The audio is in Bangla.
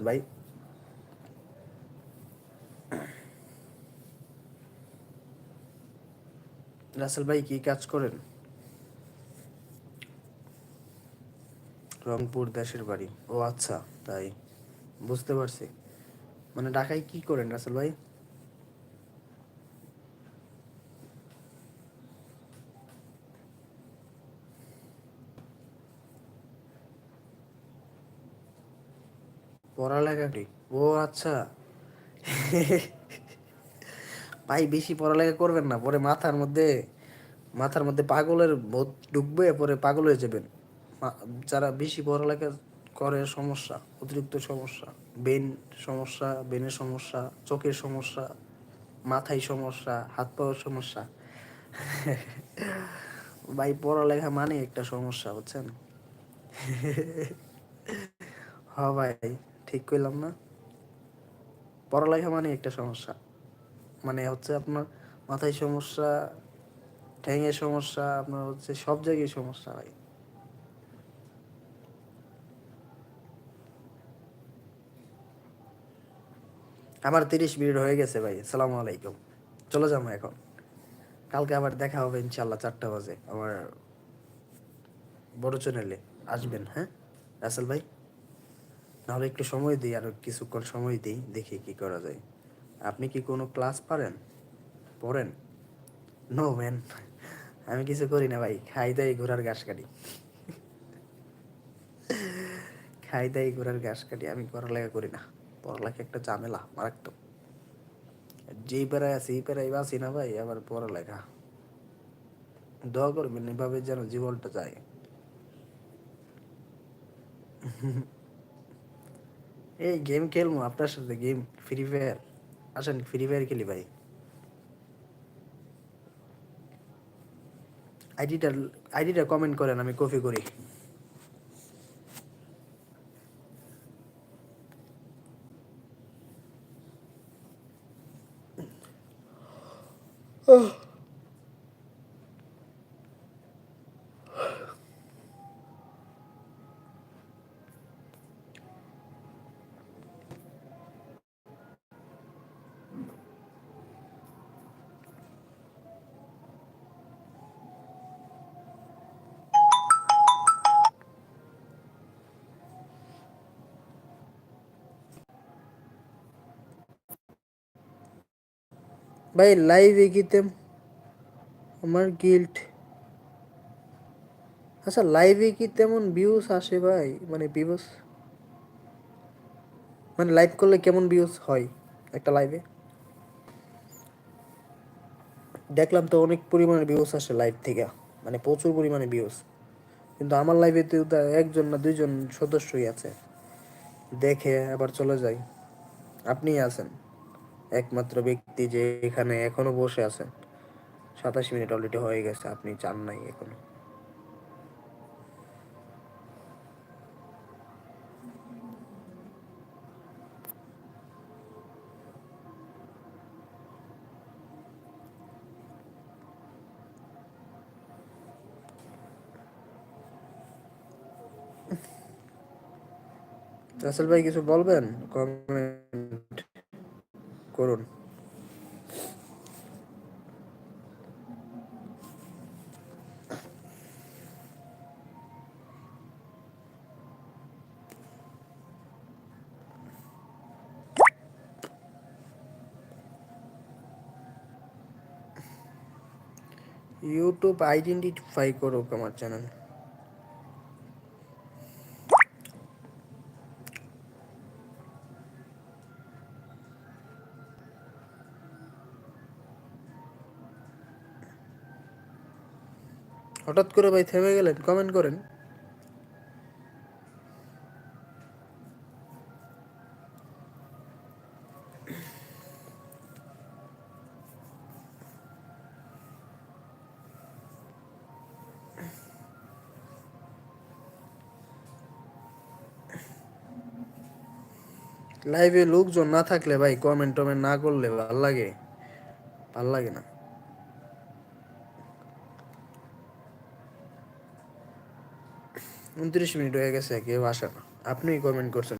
ভাই? রাসেল ভাই কি কাজ করেন? রংপুর দেশের বাড়ি। ও আচ্ছা, তাই বুঝতে পারছি। মানে ঢাকায় কি করেন রাসেল ভাই? পড়ালেখা কি? ও আচ্ছা। ভাই বেশি পড়ালেখা করবেন না, পরে মাথার মধ্যে পাগলের ভূত ঢুকবে, পরে পাগল হয়ে যাবেন। যারা বেশি পড়ালেখা করে সমস্যা, অতিরিক্ত সমস্যা, ব্রেন সমস্যা, ব্রেনের সমস্যা, চোখের সমস্যা, মাথায় সমস্যা, হাত পাওয়ার সমস্যা। ভাই পড়ালেখা মানে একটা সমস্যা, বুঝছেন? হ ভাই, ঠিক কইলাম না? পড়ালেখা মানে একটা সমস্যা। মানে হচ্ছে আপনার মাথায় সমস্যা, ঠ্যাঙের সমস্যা, আপনার হচ্ছে সব জায়গায় সমস্যা ভাই। আমার 30 মিনিট হয়ে গেছে ভাই, আসসালামু আলাইকুম। চলে যাবো এখন। কালকে আবার দেখা হবে ইনশাল্লাহ 4টা বাজে আমার বড় চ্যানেলে। আসবেন, হ্যাঁ রাসেল ভাই? নাহলে একটু সময় দিই, আরো কিছুক্ষণ সময় দিই, দেখি কি করা যায়। আপনি কি কোনো ক্লাস পারেন, পড়েন? নো ম্যান, আমি কিছু করি না ভাই, খাই দাই ঘোড়ার ঘাস কাটি। খাই দাই ঘোড়ার ঘাস কাটি, আমি পড়ালেখা করি না। পড়ালেখা একটা ঝামেলা মারাত্মক। যেই প্যারায় আছি এই প্যারাই বাঁচি না ভাই, আবার পড়ালেখা। দোয়া করবেন এভাবে যেন জীবনটা যায়। এই গেম খেলবো আপনার সাথে, গেম ফ্রি ফায়ার। আসেন ফ্রি ফায়ার খেলি ভাই। আইডিটা আইডিটা কমেন্ট করেন, আমি কপি করি। ভাই লাইভে কি আমার গিল্ট, আচ্ছা লাইভে কি তেমন ভিউজ আসে ভাই? মানে ভিউজ, মানে লাইভ করলে কেমন ভিউজ হয় একটা লাইভে? দেখলাম তো অনেক পরিমাণে ভিউজ আসে লাইভ থেকে, মানে প্রচুর পরিমাণে ভিউজ। কিন্তু আমার লাইভে তো একজন না দুইজন সদস্যই আছে, দেখে আবার চলে যায়। আপনিই আছেন একমাত্র ব্যক্তি যে এখানে এখনো বসে আছেন। 27 মিনিট অলরেডি হয়ে গেছে, আপনি চান নাই এখনো। রাসেল ভাই কিছু বলবেন? কমেন্ট করুন। ইউটিউব আইডেন্টিফাই করুক আমার চ্যানেল। হঠাৎ করে ভাই থেমে গেলেন, কমেন্ট করেন। লাইভে লোকজন না থাকলে ভাই কমেন্ট টমেন্ট না করলে ভাল লাগে, ভাল লাগে না। 29 মিনিট হয়ে গেছে, কেউ আসে না। আপনিই কমেন্ট করছেন।